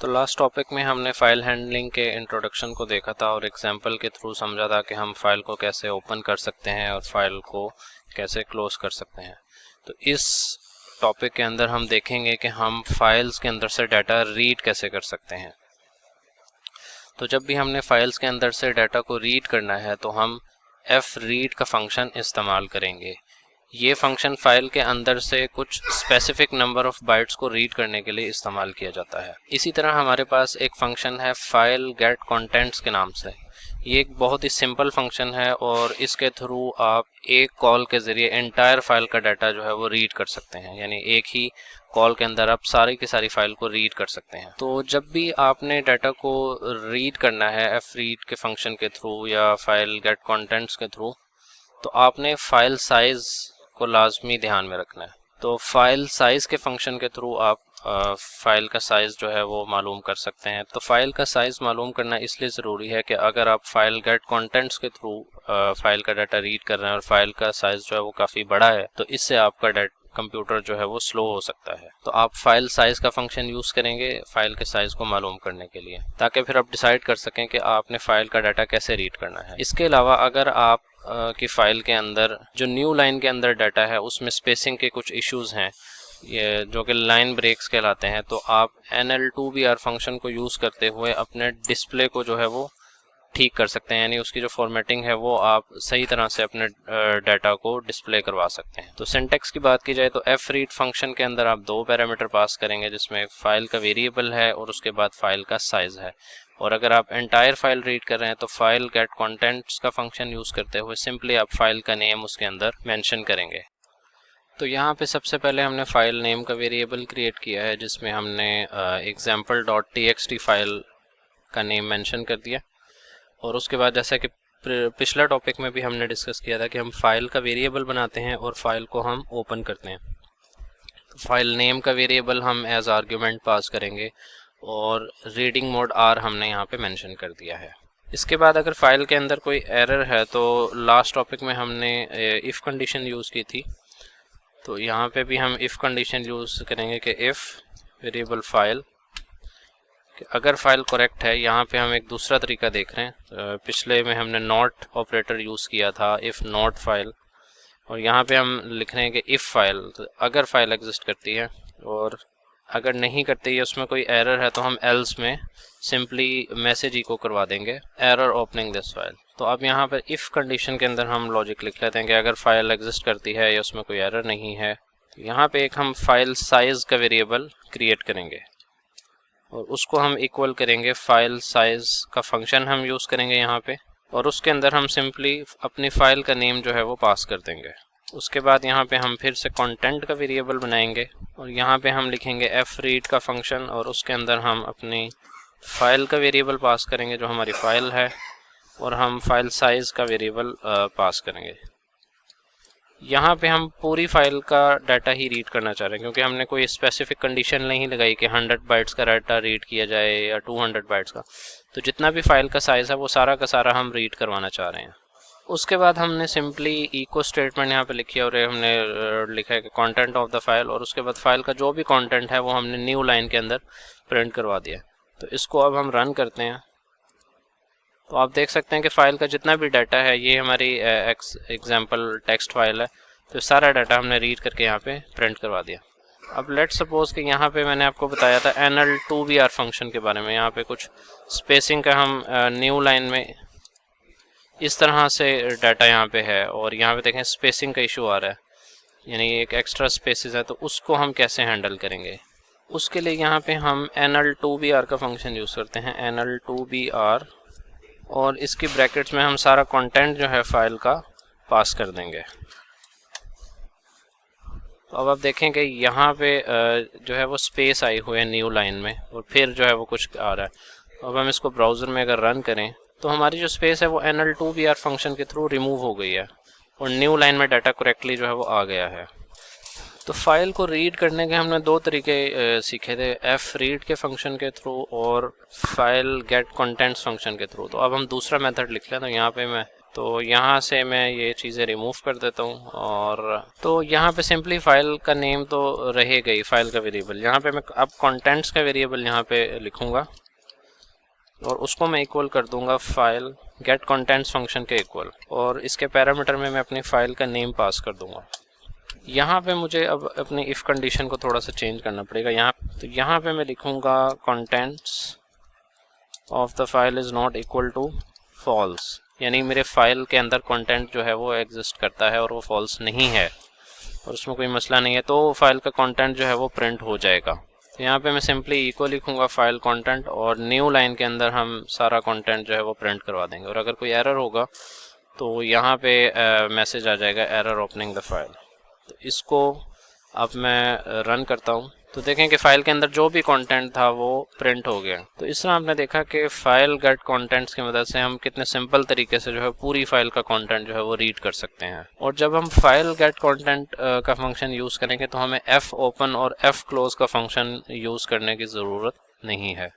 तो last topic में हमने फाइल हैंडलिंग के इंट्रोडक्शन को देखा था और एग्जांपल के थ्रू समझा था कि हम फाइल को कैसे ओपन कर सकते हैं और फाइल को कैसे क्लोज कर सकते हैं। तो इस टॉपिक के अंदर हम देखेंगे कि हम फाइल्स के अंदर से डाटा रीड कैसे कर सकते हैं। तो जब भी हमने फाइल्स के अंदर से डाटा को रीड करना है तो हम fread का फंक्शन इस्तेमाल करेंगे। ये फंक्शन फाइल के अंदर से कुछ स्पेसिफिक नंबर ऑफ बाइट्स को रीड करने के लिए इस्तेमाल किया जाता है। इसी तरह हमारे पास एक फंक्शन है फाइल गेट कंटेंट्स के नाम से। ये एक बहुत ही सिंपल फंक्शन है और इसके थ्रू आप एक कॉल के ज़रिए एंटायर फाइल का डाटा जो है वो रीड कर सकते हैं, यानी एक ही कॉल के अंदर आप सारी की सारी फाइल को रीड कर सकते हैं। तो जब भी आपने डाटा को रीड करना है fread के फंक्शन के थ्रू या फाइल गेट कंटेंट्स के थ्रू, तो आपने फाइल साइज़ को लाजमी ध्यान में रखना है। तो फाइल साइज़ के फंक्शन के थ्रू आप फाइल का साइज़ जो है वो मालूम कर सकते हैं। तो फाइल का साइज़ मालूम करना इसलिए ज़रूरी है कि अगर आप फाइल गेट कंटेंट्स के थ्रू फाइल का डाटा रीड कर रहे हैं और फाइल का साइज़ जो है वो काफ़ी बड़ा है तो इससे आपका कंप्यूटर जो है वो स्लो हो सकता है। तो आप फाइल साइज़ का फंक्शन यूज़ करेंगे फाइल के साइज़ को मालूम करने के लिए, ताकि फिर आप डिसाइड कर सकें कि आपने फाइल का डाटा कैसे रीड करना है। इसके अलावा अगर आप की फ़ाइल के अंदर जो न्यू लाइन के अंदर डाटा है उसमें स्पेसिंग के कुछ इश्यूज़ हैं, ये जो कि लाइन ब्रेक्स कहलाते हैं, तो आप NL2BR फंक्शन को यूज़ करते हुए अपने डिस्प्ले को जो है वो ठीक कर सकते हैं, यानी उसकी जो फॉर्मेटिंग है वो आप सही तरह से अपने डाटा को डिस्प्ले करवा सकते हैं। तो सिंटैक्स की बात की जाए तो fread फंक्शन के अंदर आप दो पैरामीटर पास करेंगे, जिसमें फाइल का वेरिएबल है और उसके बाद फाइल का साइज़ है। और अगर आप एंटायर फाइल रीड कर रहे हैं तो फाइल गेट कंटेंट्स का फंक्शन यूज़ करते हुए सिंपली आप फाइल का नेम उसके अंदर मेंशन करेंगे। तो यहाँ पे सबसे पहले हमने फाइल नेम का वेरिएबल क्रिएट किया है, जिसमें हमने example.txt फाइल का नेम मेंशन कर दिया। और उसके बाद जैसा कि पिछला टॉपिक में भी हमने डिस्कस किया था कि हम फाइल का वेरिएबल बनाते हैं और फाइल को हम ओपन करते हैं। तो फाइल नेम का वेरिएबल हम एज आर्ग्यूमेंट पास करेंगे और रीडिंग मोड R हमने यहाँ पे मेंशन कर दिया है। इसके बाद अगर फाइल के अंदर कोई एरर है तो लास्ट टॉपिक में हमने इफ़ कंडीशन यूज़ की थी, तो यहाँ पे भी हम इफ़ कंडीशन यूज़ करेंगे कि इफ़ वेरिएबल फाइल, अगर फाइल करेक्ट है। यहाँ पे हम एक दूसरा तरीका देख रहे हैं, पिछले में हमने नॉट ऑपरेटर यूज़ किया था इफ़ नॉट फाइल, और यहाँ पे हम लिख रहे हैं कि इफ़ फाइल, तो अगर फाइल एग्जिस्ट करती है, और अगर नहीं करती है उसमें कोई एरर है तो हम एल्स में सिंपली मैसेज इको करवा देंगे एरर ओपनिंग दिस फाइल। तो अब यहाँ पर इफ़ कंडीशन के अंदर हम लॉजिक लिख लेते हैं कि अगर फाइल एग्जिस्ट करती है या उसमें कोई एरर नहीं है, तो यहाँ पे एक हम फाइल साइज़ का वेरिएबल क्रिएट करेंगे और उसको हम इक्वल करेंगे फाइल साइज़ का फंक्शन हम यूज़ करेंगे यहाँ पे, और उसके अंदर हम सिंपली अपनी फ़ाइल का नेम जो है वो पास कर देंगे। उसके बाद यहाँ पे हम फिर से कंटेंट का वेरिएबल बनाएंगे और यहाँ पे हम लिखेंगे fread का फंक्शन और उसके अंदर हम अपनी फ़ाइल का वेरिएबल पास करेंगे जो हमारी फ़ाइल है, और हम फाइल साइज़ का वेरिएबल पास करेंगे। यहाँ पे हम पूरी फाइल का डाटा ही रीड करना चाह रहे हैं, क्योंकि हमने कोई स्पेसिफिक कंडीशन नहीं लगाई कि 100 बाइट्स का डाटा रीड किया जाए या 200 बाइट्स का। तो जितना भी फाइल का साइज़ है वो सारा का सारा हम रीड करवाना चाह रहे हैं। उसके बाद हमने सिंपली इको स्टेटमेंट यहाँ पे लिखी है और हमने लिखा है कि कंटेंट ऑफ द फाइल, और उसके बाद फाइल का जो भी कंटेंट है वो हमने न्यू लाइन के अंदर प्रिंट करवा दिया। तो इसको अब हम रन करते हैं तो आप देख सकते हैं कि फ़ाइल का जितना भी डाटा है, ये हमारी एग्जाम्पल टेक्स्ट फाइल है, तो सारा डाटा हमने रीड करके यहाँ पे प्रिंट करवा दिया। अब लेट्स सपोज़ कि यहाँ पे मैंने आपको बताया था NL2BR फंक्शन के बारे में, यहाँ पे कुछ स्पेसिंग का हम न्यू लाइन में इस तरह से डाटा यहाँ पे है और यहाँ पे देखें स्पेसिंग का इशू आ रहा है, यानी एक एक्स्ट्रा स्पेसिस है, तो उसको हम कैसे हैंडल करेंगे। उसके लिए यहाँ पे हम NL2BR का फंक्शन यूज़ करते हैं, NL2BR, और इसकी ब्रैकेट्स में हम सारा कंटेंट जो है फाइल का पास कर देंगे। तो अब आप देखें कि यहाँ पे जो है वो स्पेस आई हुई है न्यू लाइन में और फिर जो है वो कुछ आ रहा है। अब हम इसको ब्राउज़र में अगर रन करें तो हमारी जो स्पेस है वो NL2BR फंक्शन के थ्रू रिमूव हो गई है और न्यू लाइन में डाटा करेक्टली जो है वो आ गया है। तो फाइल को रीड करने के हमने दो तरीके सीखे थे, fread के फंक्शन के थ्रू और फाइल गेट कंटेंट्स फंक्शन के थ्रू। तो अब हम दूसरा मेथड लिख लें, तो यहाँ पे मैं तो यहाँ से मैं ये चीज़ें रिमूव कर देता हूँ। और तो यहाँ पे सिंपली फाइल का नेम तो रहेगा ही, फाइल का वेरिएबल। यहाँ पे मैं अब कंटेंट्स का वेरिएबल यहाँ पे लिखूँगा और उसको मैं इक्वल कर दूंगा फाइल गेट कंटेंट्स फंक्शन के इक्वल, और इसके पैरामीटर में मैं अपनी फाइल का नेम पास कर दूंगा। यहाँ पे मुझे अब अपनी इफ़ कंडीशन को थोड़ा सा चेंज करना पड़ेगा। यहाँ पे मैं लिखूँगा contents of the file is not equal to false, यानी मेरे फाइल के अंदर कंटेंट जो है वो एग्जिस्ट करता है और वो फॉल्स नहीं है और उसमें कोई मसला नहीं है, तो फाइल का कंटेंट जो है वो प्रिंट हो जाएगा। तो यहाँ पे मैं सिंपली इक्वल लिखूँगा फाइल कंटेंट और न्यू लाइन के अंदर हम सारा कंटेंट जो है वो प्रिंट करवा देंगे। और अगर कोई एरर होगा तो यहाँ पे मैसेज आ जाएगा एरर ओपनिंग द फाइल। तो इसको अब मैं रन करता हूँ तो देखें कि फ़ाइल के अंदर जो भी कंटेंट था वो प्रिंट हो गया। तो इस तरह आपने देखा कि फ़ाइल गेट कंटेंट्स की मदद से हम कितने सिंपल तरीके से जो है पूरी फ़ाइल का कंटेंट जो है वो रीड कर सकते हैं। और जब हम फ़ाइल गेट कंटेंट का फंक्शन यूज़ करेंगे तो हमें f ओपन और f क्लोज का फंक्शन यूज़ करने की ज़रूरत नहीं है।